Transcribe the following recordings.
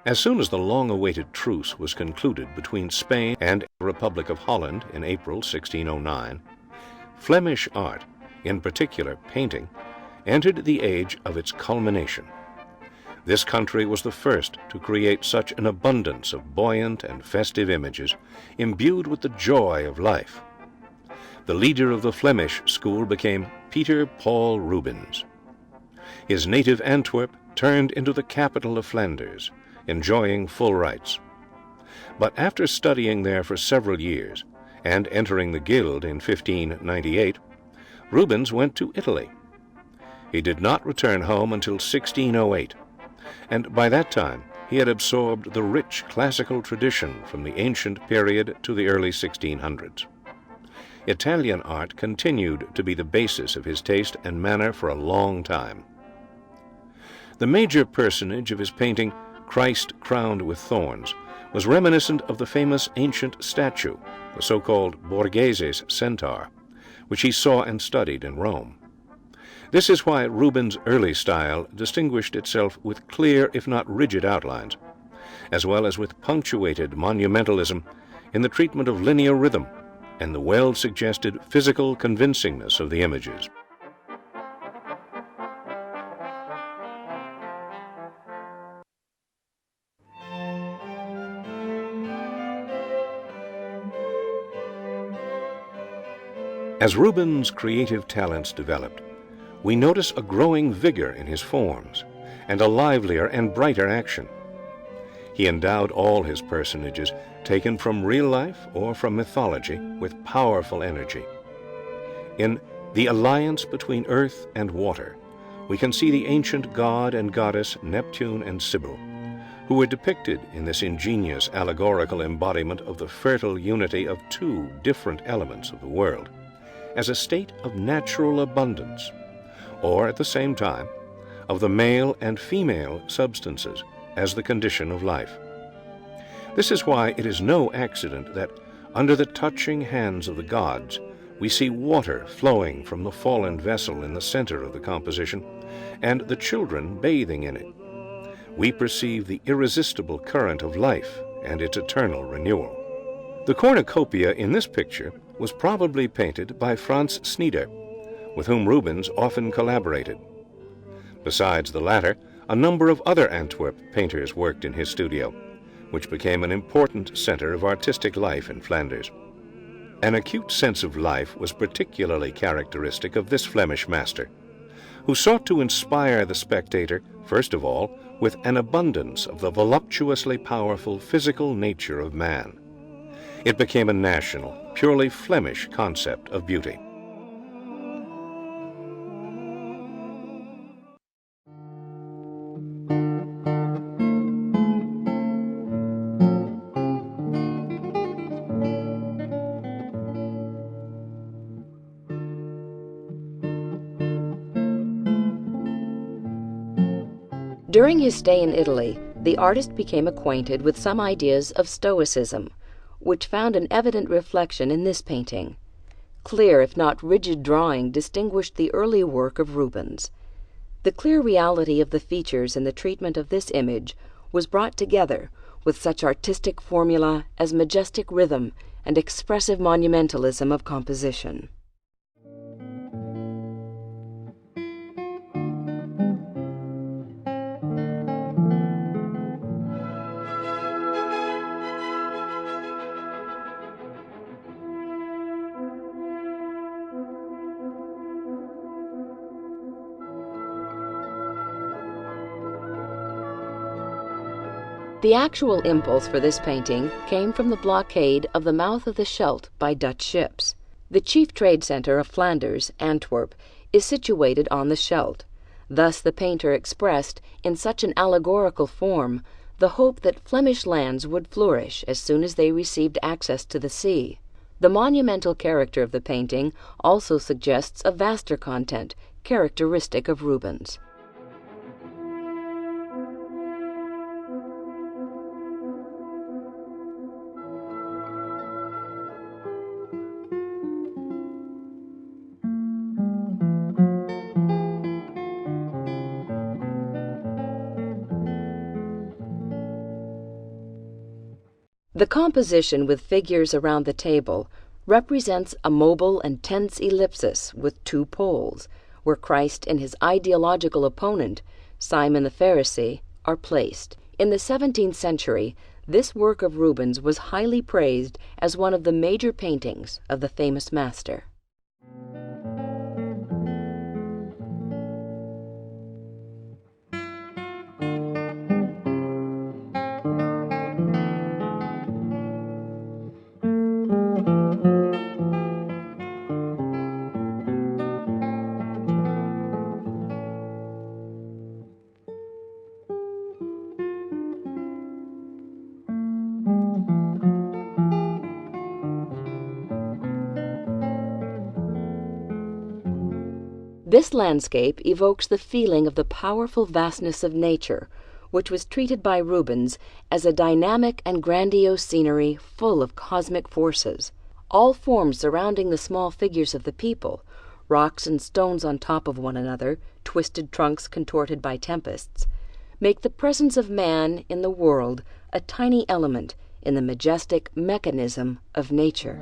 As soon as the long-awaited truce was concluded between Spain and the Republic of Holland in April 1609, Flemish art, in particular painting, entered the age of its culmination. This country was the first to create such an abundance of buoyant and festive images, imbued with the joy of life. The leader of the Flemish school became Peter Paul Rubens. His native Antwerp turned into the capital of Flanders, enjoying full rights. But after studying there for several years and entering the Guild in 1598, Rubens went to Italy. He did not return home until 1608, and by that time he had absorbed the rich classical tradition from the ancient period to the early 1600s. Italian art continued to be the basis of his taste and manner for a long time. The major personage of his painting, Christ Crowned with Thorns, was reminiscent of the famous ancient statue, the so-called Borghese's centaur, which he saw and studied in Rome. This is why Rubens' early style distinguished itself with clear, if not rigid, outlines, as well as with punctuated monumentalism in the treatment of linear rhythm and the well-suggested physical convincingness of the images. As Rubens' creative talents developed, we notice a growing vigor in his forms and a livelier and brighter action. He endowed all his personages, taken from real life or from mythology, with powerful energy. In The Alliance Between Earth and Water, we can see the ancient god and goddess Neptune and Sibyl, who were depicted in this ingenious allegorical embodiment of the fertile unity of two different elements of the world, as a state of natural abundance, or at the same time, of the male and female substances as the condition of life. This is why it is no accident that, under the touching hands of the gods, we see water flowing from the fallen vessel in the center of the composition, and the children bathing in it. We perceive the irresistible current of life and its eternal renewal. The cornucopia in this picture was probably painted by Franz Sneeder, with whom Rubens often collaborated. Besides the latter, a number of other Antwerp painters worked in his studio, which became an important center of artistic life in Flanders. An acute sense of life was particularly characteristic of this Flemish master, who sought to inspire the spectator, first of all, with an abundance of the voluptuously powerful physical nature of man. It became a national, purely Flemish concept of beauty. During his stay in Italy, the artist became acquainted with some ideas of Stoicism, which found an evident reflection in this painting. Clear, if not rigid drawing distinguished the early work of Rubens. The clear reality of the features in the treatment of this image was brought together with such artistic formula as majestic rhythm and expressive monumentalism of composition. The actual impulse for this painting came from the blockade of the mouth of the Scheldt by Dutch ships. The chief trade center of Flanders, Antwerp, is situated on the Scheldt. Thus the painter expressed, in such an allegorical form, the hope that Flemish lands would flourish as soon as they received access to the sea. The monumental character of the painting also suggests a vaster content, characteristic of Rubens. The composition with figures around the table represents a mobile and tense ellipsis with two poles, where Christ and his ideological opponent, Simon the Pharisee, are placed. In the 17th century, this work of Rubens was highly praised as one of the major paintings of the famous master. This landscape evokes the feeling of the powerful vastness of nature, which was treated by Rubens as a dynamic and grandiose scenery full of cosmic forces. All forms surrounding the small figures of the people, rocks and stones on top of one another, twisted trunks contorted by tempests, make the presence of man in the world a tiny element in the majestic mechanism of nature.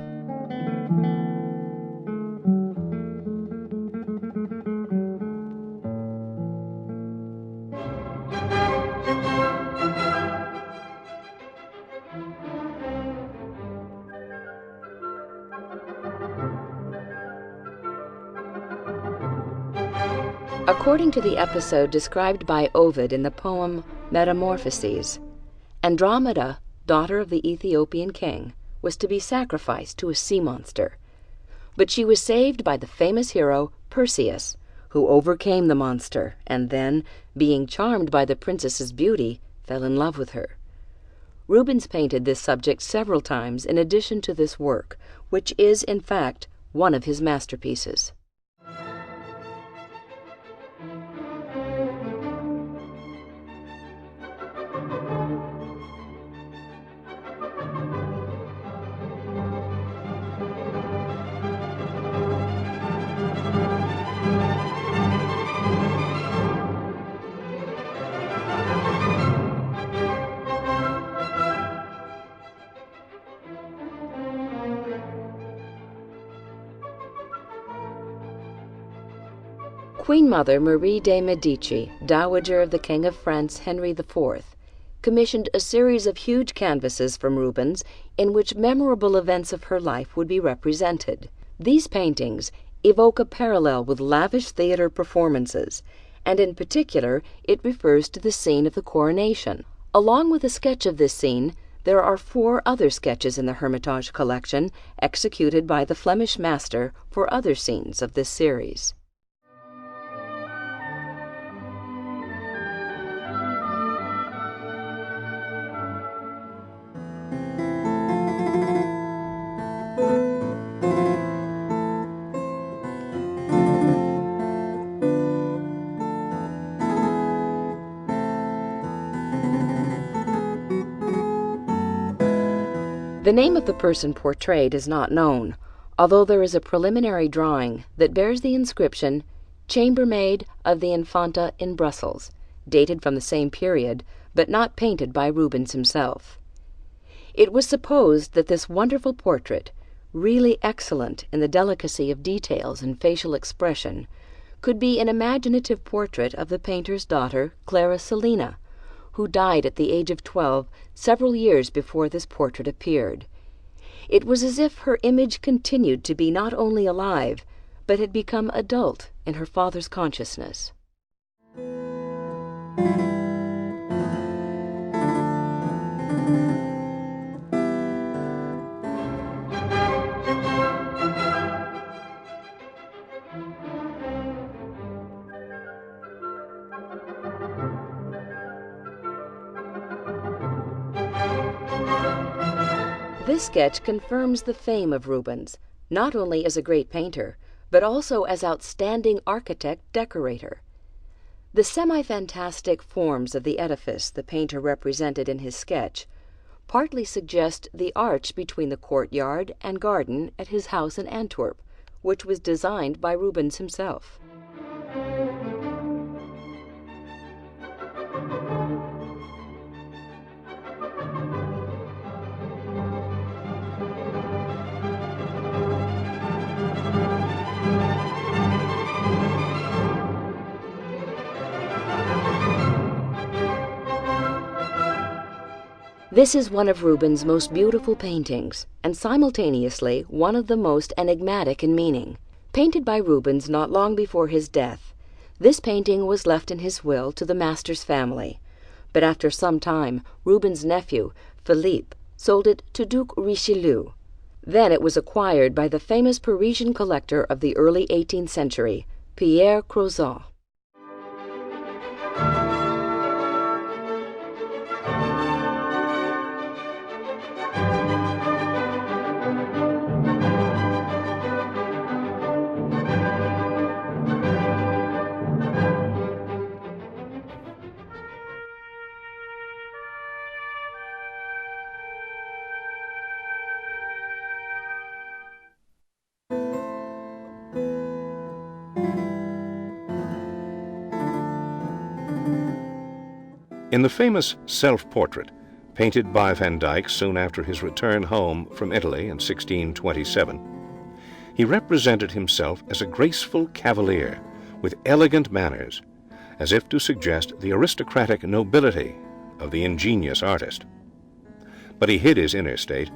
According to the episode described by Ovid in the poem Metamorphoses, Andromeda, daughter of the Ethiopian king, was to be sacrificed to a sea monster. But she was saved by the famous hero Perseus, who overcame the monster and then, being charmed by the princess's beauty, fell in love with her. Rubens painted this subject several times in addition to this work, which is, in fact, one of his masterpieces. Queen Mother Marie de' Medici, Dowager of the King of France Henry IV, commissioned a series of huge canvases from Rubens in which memorable events of her life would be represented. These paintings evoke a parallel with lavish theater performances, and in particular it refers to the scene of the coronation. Along with a sketch of this scene, there are 4 other sketches in the Hermitage collection executed by the Flemish master for other scenes of this series. The name of the person portrayed is not known, although there is a preliminary drawing that bears the inscription "Chambermaid of the Infanta in Brussels," dated from the same period, but not painted by Rubens himself. It was supposed that this wonderful portrait, really excellent in the delicacy of details and facial expression, could be an imaginative portrait of the painter's daughter, Clara Selina, who died at the age of 12 several years before this portrait appeared. It was as if her image continued to be not only alive, but had become adult in her father's consciousness. This sketch confirms the fame of Rubens, not only as a great painter, but also as outstanding architect-decorator. The semi-fantastic forms of the edifice the painter represented in his sketch partly suggest the arch between the courtyard and garden at his house in Antwerp, which was designed by Rubens himself. This is one of Rubens' most beautiful paintings, and simultaneously one of the most enigmatic in meaning. Painted by Rubens not long before his death, this painting was left in his will to the master's family, but after some time Rubens' nephew, Philippe, sold it to Duke Richelieu. Then it was acquired by the famous Parisian collector of the early 18th century, Pierre Crozat. In the famous self-portrait, painted by Van Dyck soon after his return home from Italy in 1627, he represented himself as a graceful cavalier with elegant manners, as if to suggest the aristocratic nobility of the ingenious artist. But he hid his inner state,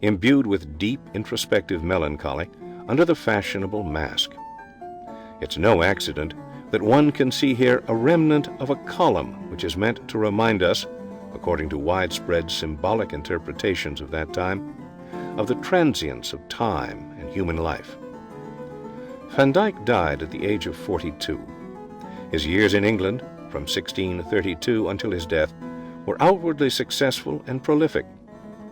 imbued with deep introspective melancholy under the fashionable mask. It's no accident that one can see here a remnant of a column which is meant to remind us, according to widespread symbolic interpretations of that time, of the transience of time and human life. Van Dyck died at the age of 42. His years in England, from 1632 until his death, were outwardly successful and prolific,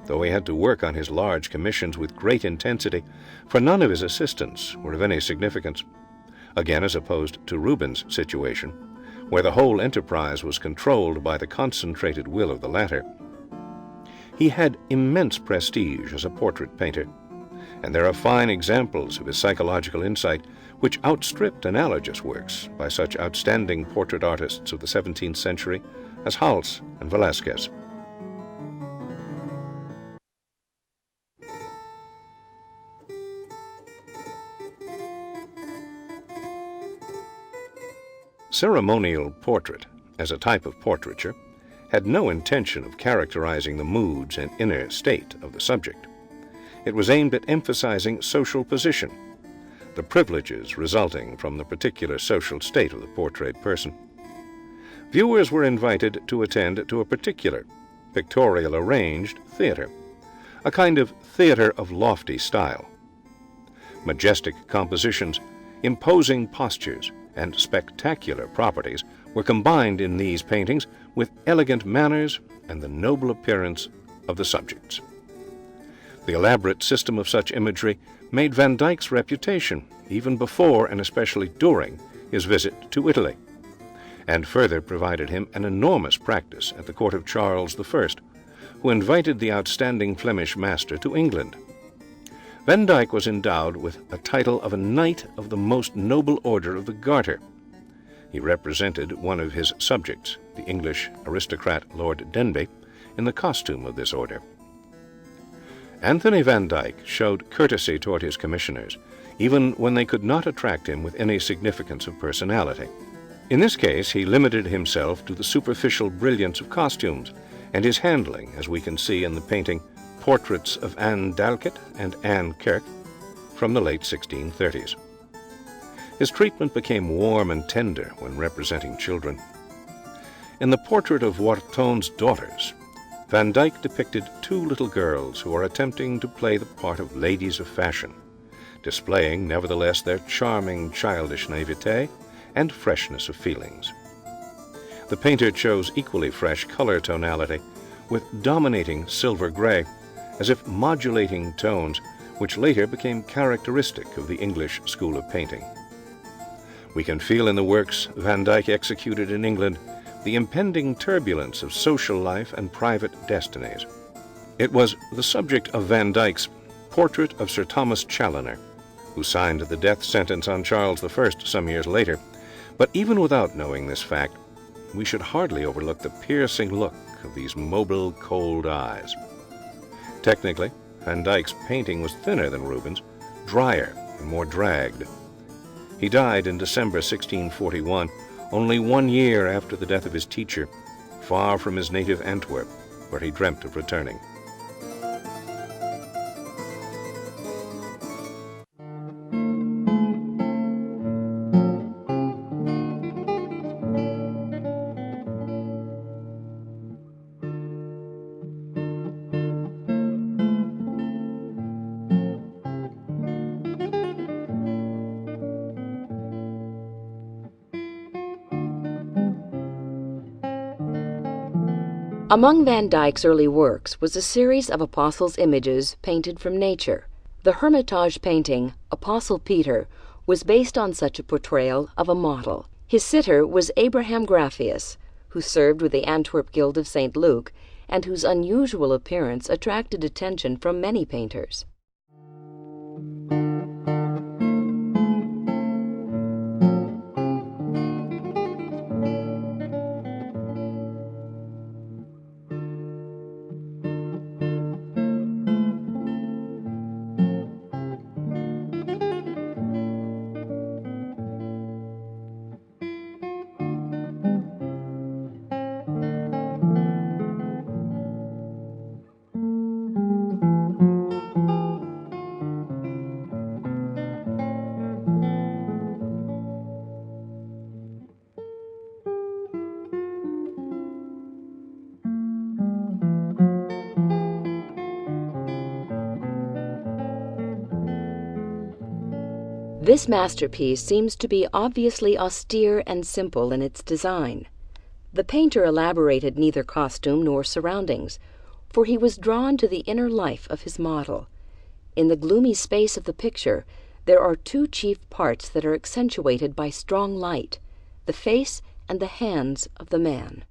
though he had to work on his large commissions with great intensity, for none of his assistants were of any significance. Again, as opposed to Rubens' situation, where the whole enterprise was controlled by the concentrated will of the latter. He had immense prestige as a portrait painter, and there are fine examples of his psychological insight which outstripped analogous works by such outstanding portrait artists of the 17th century as Hals and Velázquez. Ceremonial portrait, as a type of portraiture, had no intention of characterizing the moods and inner state of the subject. It was aimed at emphasizing social position, the privileges resulting from the particular social state of the portrayed person. Viewers were invited to attend to a particular, pictorial arranged theater, a kind of theater of lofty style. Majestic compositions, imposing postures, and spectacular properties were combined in these paintings with elegant manners and the noble appearance of the subjects. The elaborate system of such imagery made Van Dyck's reputation even before and especially during his visit to Italy, and further provided him an enormous practice at the court of Charles I, who invited the outstanding Flemish master to England. Van Dyck was endowed with a title of a Knight of the Most Noble Order of the Garter. He represented one of his subjects, the English aristocrat Lord Denbigh, in the costume of this order. Anthony Van Dyck showed courtesy toward his commissioners, even when they could not attract him with any significance of personality. In this case, he limited himself to the superficial brilliance of costumes and his handling, as we can see in the painting Portraits of Anne Dalket and Anne Kirk from the late 1630s. His treatment became warm and tender when representing children. In the portrait of Warton's daughters, Van Dyck depicted two little girls who are attempting to play the part of ladies of fashion, displaying nevertheless their charming childish naivete and freshness of feelings. The painter chose equally fresh color tonality, with dominating silver gray, as if modulating tones which later became characteristic of the English school of painting. We can feel in the works Van Dyck executed in England the impending turbulence of social life and private destinies. It was the subject of Van Dyck's Portrait of Sir Thomas Challoner, who signed the death sentence on Charles I some years later, but even without knowing this fact, we should hardly overlook the piercing look of these mobile, cold eyes. Technically, Van Dyck's painting was thinner than Rubens, drier and more dragged. He died in December 1641, only 1 year after the death of his teacher, far from his native Antwerp, where he dreamt of returning. Among Van Dyck's early works was a series of apostles' images painted from nature. The Hermitage painting, Apostle Peter, was based on such a portrayal of a model. His sitter was Abraham Graphius, who served with the Antwerp Guild of St. Luke, and whose unusual appearance attracted attention from many painters. This masterpiece seems to be obviously austere and simple in its design. The painter elaborated neither costume nor surroundings, for he was drawn to the inner life of his model. In the gloomy space of the picture, there are two chief parts that are accentuated by strong light, the face and the hands of the man.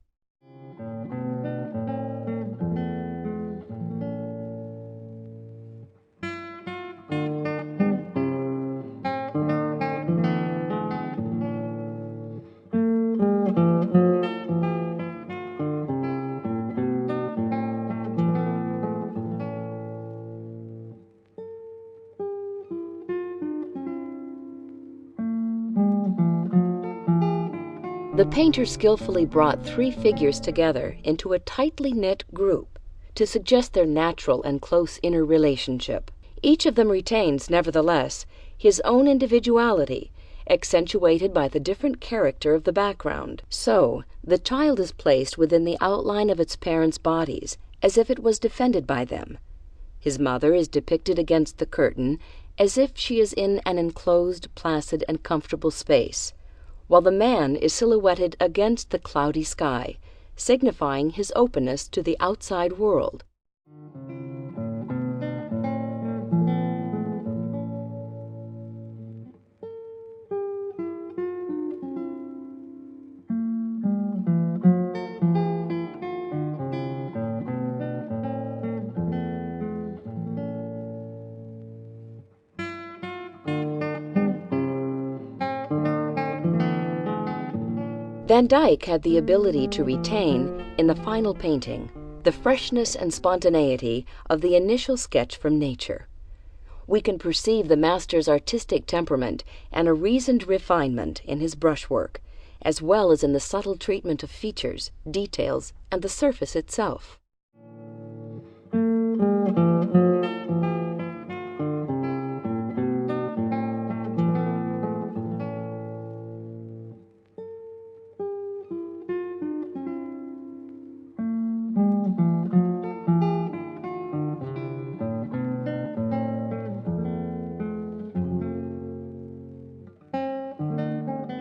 The painter skillfully brought three figures together into a tightly knit group to suggest their natural and close inner relationship. Each of them retains, nevertheless, his own individuality, accentuated by the different character of the background. So, the child is placed within the outline of its parents' bodies, as if it was defended by them. His mother is depicted against the curtain, as if she is in an enclosed, placid, and comfortable space, while the man is silhouetted against the cloudy sky, signifying his openness to the outside world. Van Dyck had the ability to retain, in the final painting, the freshness and spontaneity of the initial sketch from nature. We can perceive the master's artistic temperament and a reasoned refinement in his brushwork, as well as in the subtle treatment of features, details, and the surface itself.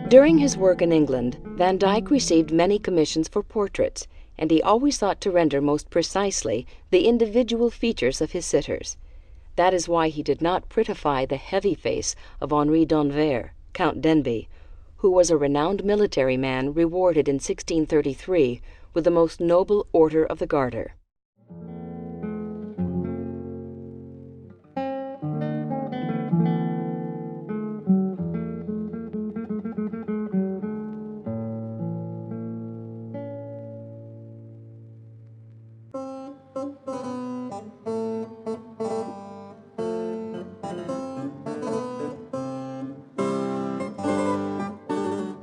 During his work in England, Van Dyck received many commissions for portraits, and he always sought to render most precisely the individual features of his sitters. That is why he did not prettify the heavy face of Henri d'Anvers, Count Denbigh, who was a renowned military man rewarded in 1633 with the most noble Order of the Garter.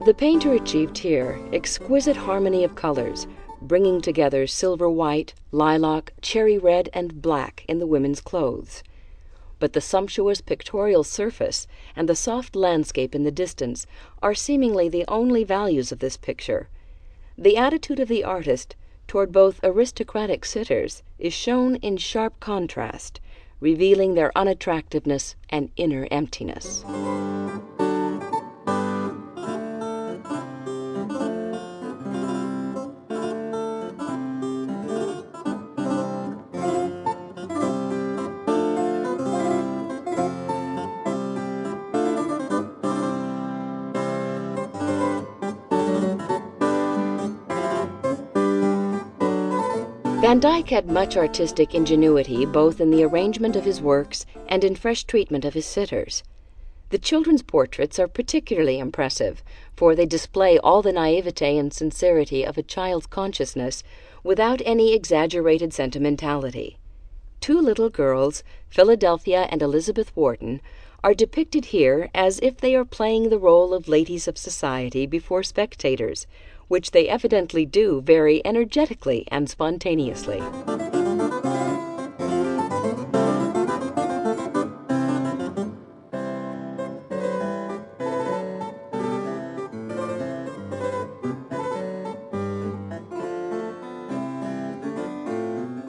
The painter achieved here exquisite harmony of colors, bringing together silver white, lilac, cherry red, and black in the women's clothes. But the sumptuous pictorial surface and the soft landscape in the distance are seemingly the only values of this picture. The attitude of the artist toward both aristocratic sitters is shown in sharp contrast, revealing their unattractiveness and inner emptiness. Van Dyck had much artistic ingenuity both in the arrangement of his works and in fresh treatment of his sitters. The children's portraits are particularly impressive, for they display all the naivete and sincerity of a child's consciousness without any exaggerated sentimentality. Two little girls, Philadelphia and Elizabeth Wharton, are depicted here as if they are playing the role of ladies of society before spectators, which they evidently do very energetically and spontaneously.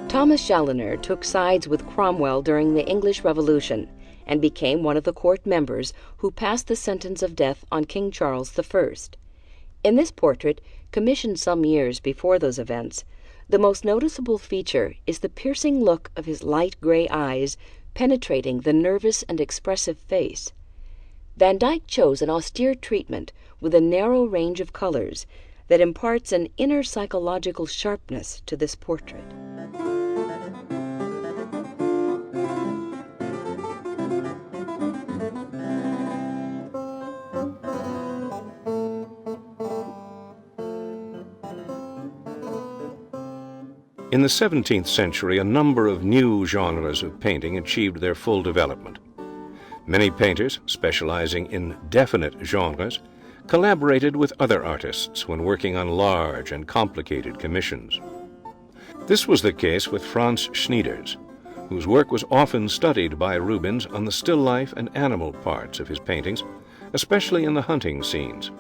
Thomas Challoner took sides with Cromwell during the English Revolution and became one of the court members who passed the sentence of death on King Charles I. In this portrait, commissioned some years before those events, the most noticeable feature is the piercing look of his light gray eyes penetrating the nervous and expressive face. Van Dyck chose an austere treatment with a narrow range of colors that imparts an inner psychological sharpness to this portrait. In the 17th century, a number of new genres of painting achieved their full development. Many painters, specializing in definite genres, collaborated with other artists when working on large and complicated commissions. This was the case with Franz Tenirs, whose work was often studied by Rubens on the still life and animal parts of his paintings, especially in the hunting scenes.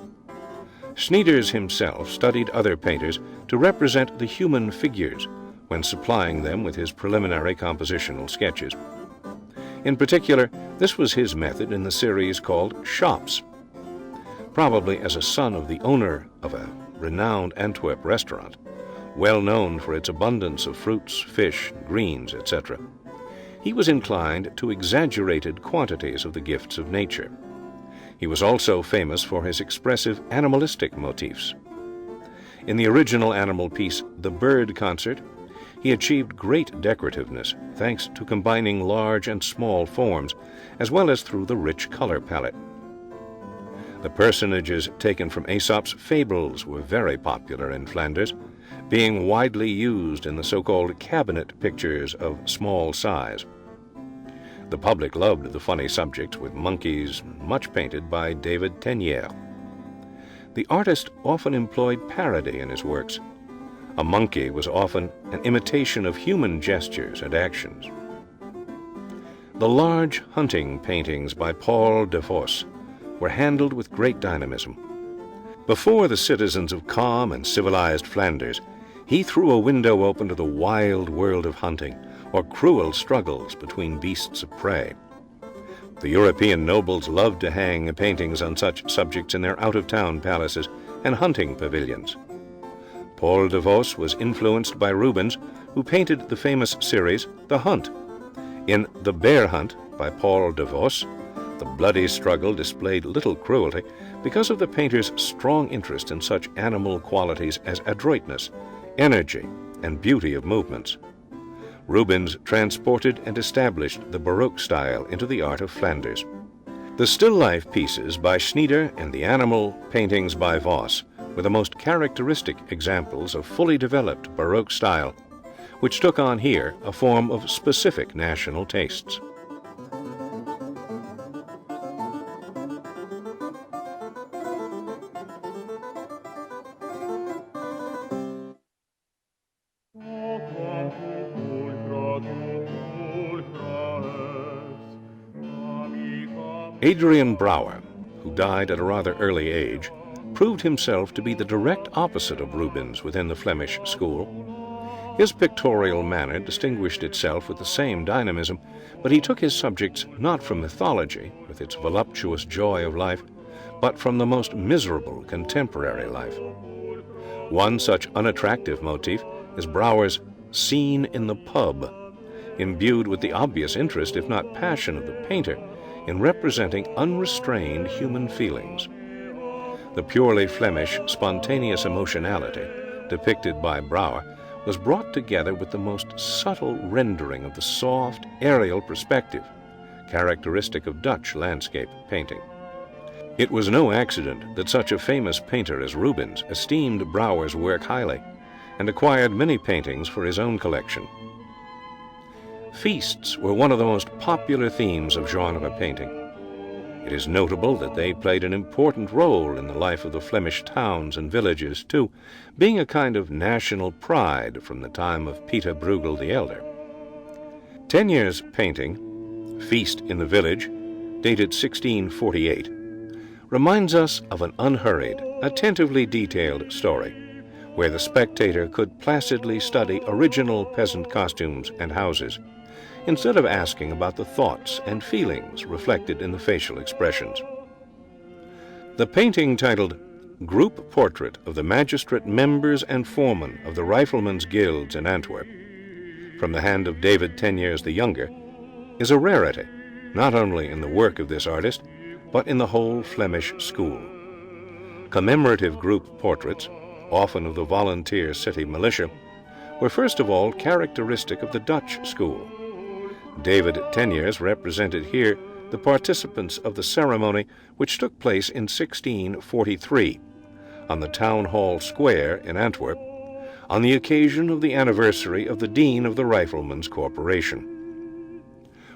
Tenirs himself studied other painters to represent the human figures when supplying them with his preliminary compositional sketches. In particular, this was his method in the series called Shops. Probably as a son of the owner of a renowned Antwerp restaurant, well known for its abundance of fruits, fish, greens, etc., he was inclined to exaggerated quantities of the gifts of nature. He was also famous for his expressive animalistic motifs. In the original animal piece, The Bird Concert, he achieved great decorativeness thanks to combining large and small forms, as well as through the rich color palette. The personages taken from Aesop's fables were very popular in Flanders, being widely used in the so-called cabinet pictures of small size. The public loved the funny subjects with monkeys, much painted by David Tenirs. The artist often employed parody in his works. A monkey was often an imitation of human gestures and actions. The large hunting paintings by Paul de Vos were handled with great dynamism. Before the citizens of calm and civilized Flanders, he threw a window open to the wild world of hunting, or cruel struggles between beasts of prey. The European nobles loved to hang paintings on such subjects in their out-of-town palaces and hunting pavilions. Paul de Vos was influenced by Rubens, who painted the famous series The Hunt. In The Bear Hunt by Paul de Vos, the bloody struggle displayed little cruelty because of the painter's strong interest in such animal qualities as adroitness, energy, and beauty of movements. Rubens transported and established the Baroque style into the art of Flanders. The still-life pieces by Tenirs and the animal paintings by Vos were the most characteristic examples of fully developed Baroque style, which took on here a form of specific national tastes. Adrian Brouwer, who died at a rather early age, proved himself to be the direct opposite of Rubens within the Flemish school. His pictorial manner distinguished itself with the same dynamism, but he took his subjects not from mythology, with its voluptuous joy of life, but from the most miserable contemporary life. One such unattractive motif is Brouwer's scene in the pub, imbued with the obvious interest, if not passion, of the painter in representing unrestrained human feelings. The purely Flemish, spontaneous emotionality depicted by Brouwer was brought together with the most subtle rendering of the soft, aerial perspective, characteristic of Dutch landscape painting. It was no accident that such a famous painter as Rubens esteemed Brouwer's work highly and acquired many paintings for his own collection. Feasts were one of the most popular themes of genre painting. It is notable that they played an important role in the life of the Flemish towns and villages, too, being a kind of national pride from the time of Peter Bruegel the Elder. Tenirs' painting, Feast in the Village, dated 1648, reminds us of an unhurried, attentively detailed story, where the spectator could placidly study original peasant costumes and houses, instead of asking about the thoughts and feelings reflected in the facial expressions. The painting, titled Group Portrait of the Magistrate Members and Foremen of the Riflemen's Guilds in Antwerp, from the hand of David Tenirs the Younger, is a rarity, not only in the work of this artist, but in the whole Flemish school. Commemorative group portraits, often of the volunteer city militia, were first of all characteristic of the Dutch school. David Tenirs represented here the participants of the ceremony which took place in 1643 on the Town Hall Square in Antwerp on the occasion of the anniversary of the Dean of the Riflemen's Corporation.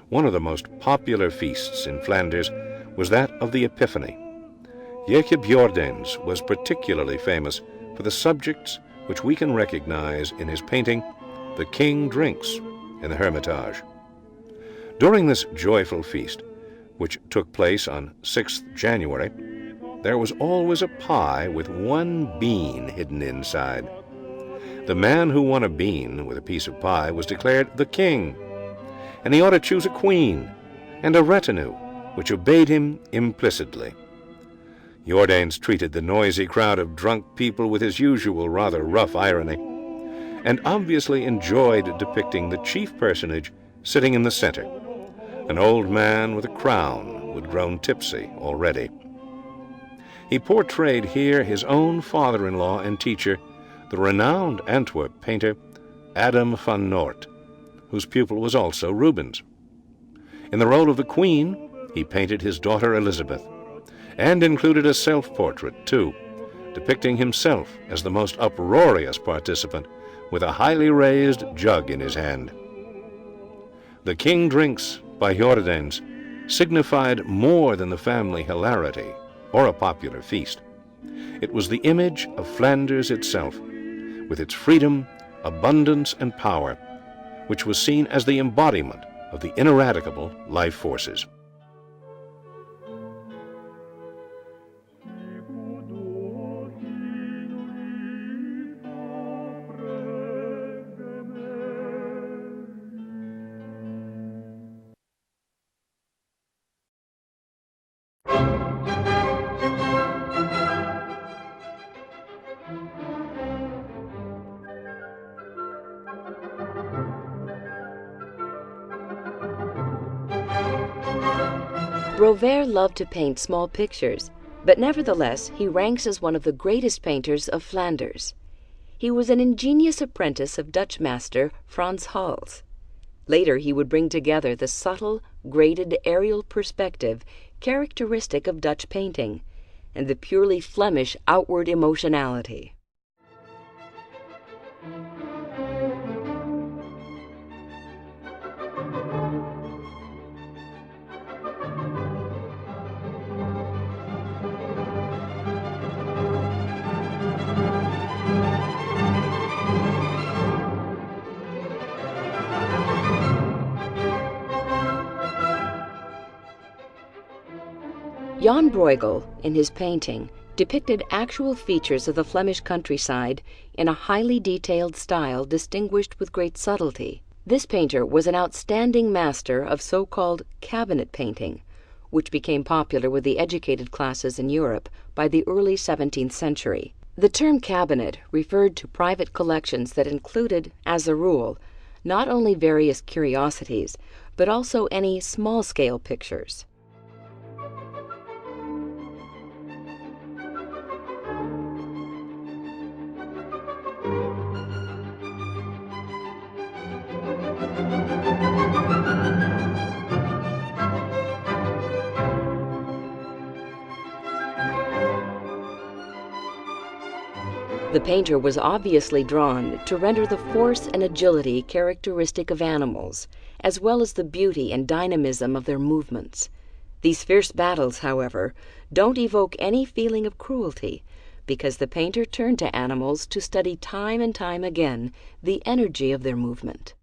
One of the most popular feasts in Flanders was that of the Epiphany. Jacob Jordaens was particularly famous for the subjects which we can recognize in his painting The King Drinks in the Hermitage. During this joyful feast, which took place on 6th January, there was always a pie with one bean hidden inside. The man who won a bean with a piece of pie was declared the king, and he ought to choose a queen and a retinue which obeyed him implicitly. Jordaens treated the noisy crowd of drunk people with his usual rather rough irony, and obviously enjoyed depicting the chief personage sitting in the center, an old man with a crown who had grown tipsy already. He portrayed here his own father-in-law and teacher, the renowned Antwerp painter Adam van Noort, whose pupil was also Rubens. In the role of the queen, he painted his daughter Elizabeth, and included a self-portrait, too, depicting himself as the most uproarious participant, with a highly raised jug in his hand. The King Drinks by Jordaens signified more than the family hilarity or a popular feast. It was the image of Flanders itself, with its freedom, abundance, and power, which was seen as the embodiment of the ineradicable life forces. Rovere loved to paint small pictures, but nevertheless he ranks as one of the greatest painters of Flanders. He was an ingenious apprentice of Dutch master Frans Hals. Later he would bring together the subtle, graded aerial perspective characteristic of Dutch painting, and the purely Flemish outward emotionality. Jan Bruegel, in his painting, depicted actual features of the Flemish countryside in a highly detailed style distinguished with great subtlety. This painter was an outstanding master of so-called cabinet painting, which became popular with the educated classes in Europe by the early 17th century. The term cabinet referred to private collections that included, as a rule, not only various curiosities, but also any small-scale pictures. The painter was obviously drawn to render the force and agility characteristic of animals, as well as the beauty and dynamism of their movements. These fierce battles, however, don't evoke any feeling of cruelty, because the painter turned to animals to study time and time again the energy of their movement.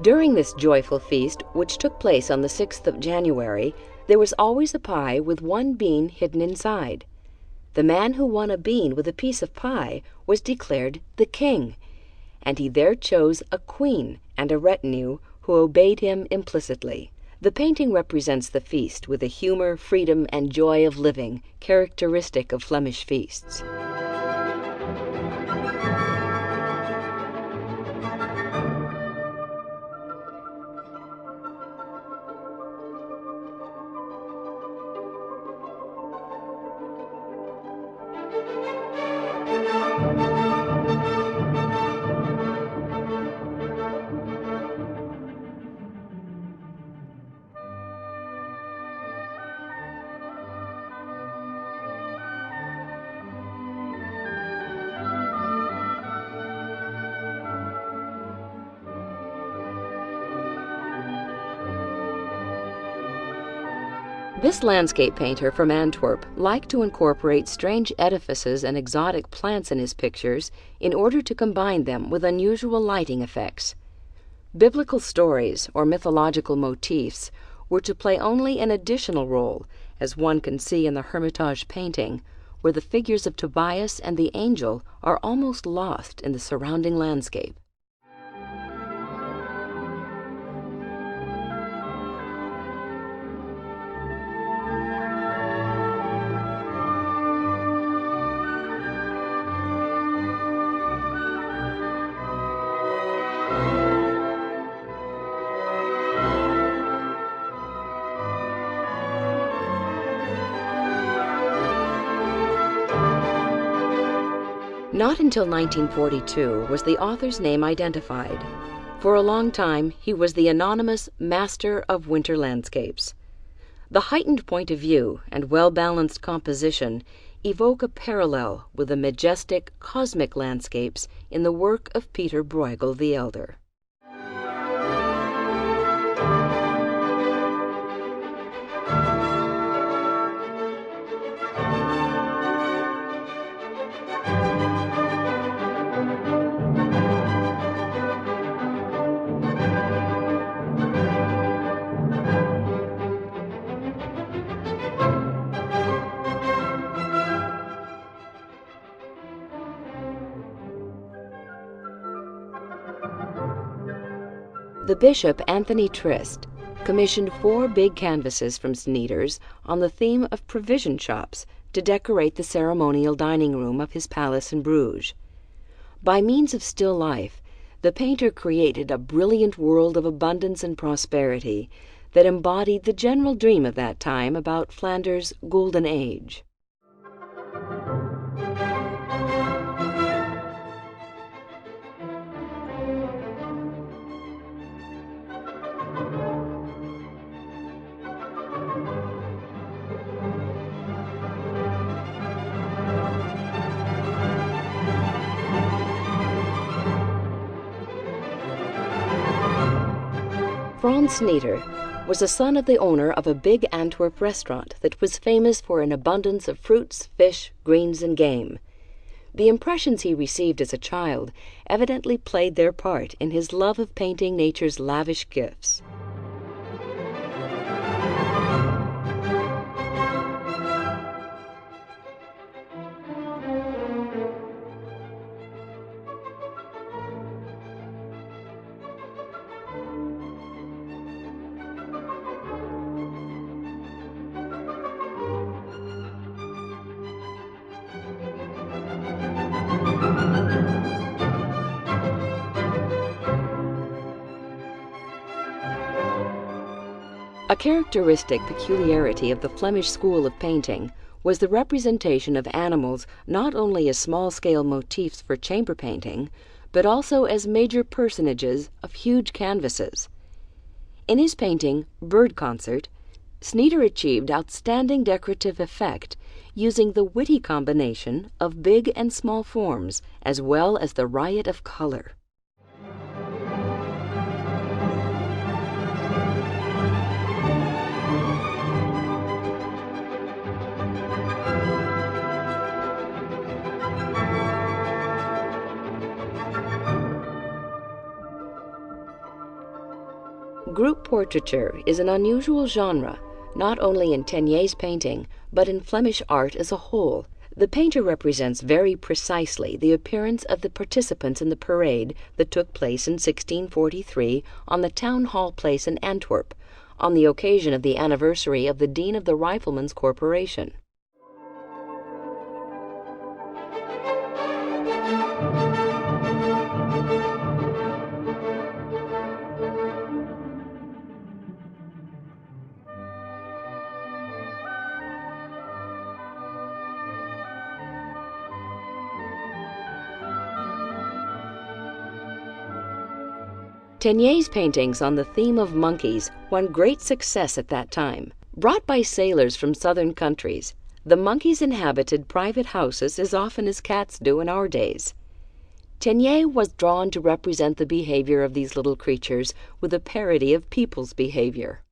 During this joyful feast, which took place on the 6th of January, there was always a pie with one bean hidden inside. The man who won a bean with a piece of pie was declared the king, and he there chose a queen and a retinue who obeyed him implicitly. The painting represents the feast with the humor, freedom, and joy of living characteristic of Flemish feasts. This landscape painter from Antwerp liked to incorporate strange edifices and exotic plants in his pictures in order to combine them with unusual lighting effects. Biblical stories or mythological motifs were to play only an additional role, as one can see in the Hermitage painting, where the figures of Tobias and the angel are almost lost in the surrounding landscape. Not until 1942 was the author's name identified. For a long time, he was the anonymous Master of Winter Landscapes. The heightened point of view and well-balanced composition evoke a parallel with the majestic cosmic landscapes in the work of Peter Bruegel the Elder. The bishop, Anthony Trist, commissioned 4 big canvases from Tenirs on the theme of provision shops to decorate the ceremonial dining room of his palace in Bruges. By means of still life, the painter created a brilliant world of abundance and prosperity that embodied the general dream of that time about Flanders' golden age. Franz Sneeder was the son of the owner of a big Antwerp restaurant that was famous for an abundance of fruits, fish, greens, and game. The impressions he received as a child evidently played their part in his love of painting nature's lavish gifts. A characteristic peculiarity of the Flemish school of painting was the representation of animals not only as small-scale motifs for chamber painting, but also as major personages of huge canvases. In his painting, Bird Concert, Sneeder achieved outstanding decorative effect using the witty combination of big and small forms as well as the riot of color. Group portraiture is an unusual genre, not only in Teniers painting, but in Flemish art as a whole. The painter represents very precisely the appearance of the participants in the parade that took place in 1643 on the Town Hall Place in Antwerp, on the occasion of the anniversary of the Dean of the Riflemen's Corporation. Teniers' paintings on the theme of monkeys won great success at that time. Brought by sailors from southern countries, the monkeys inhabited private houses as often as cats do in our days. Teniers was drawn to represent the behavior of these little creatures with a parody of people's behavior.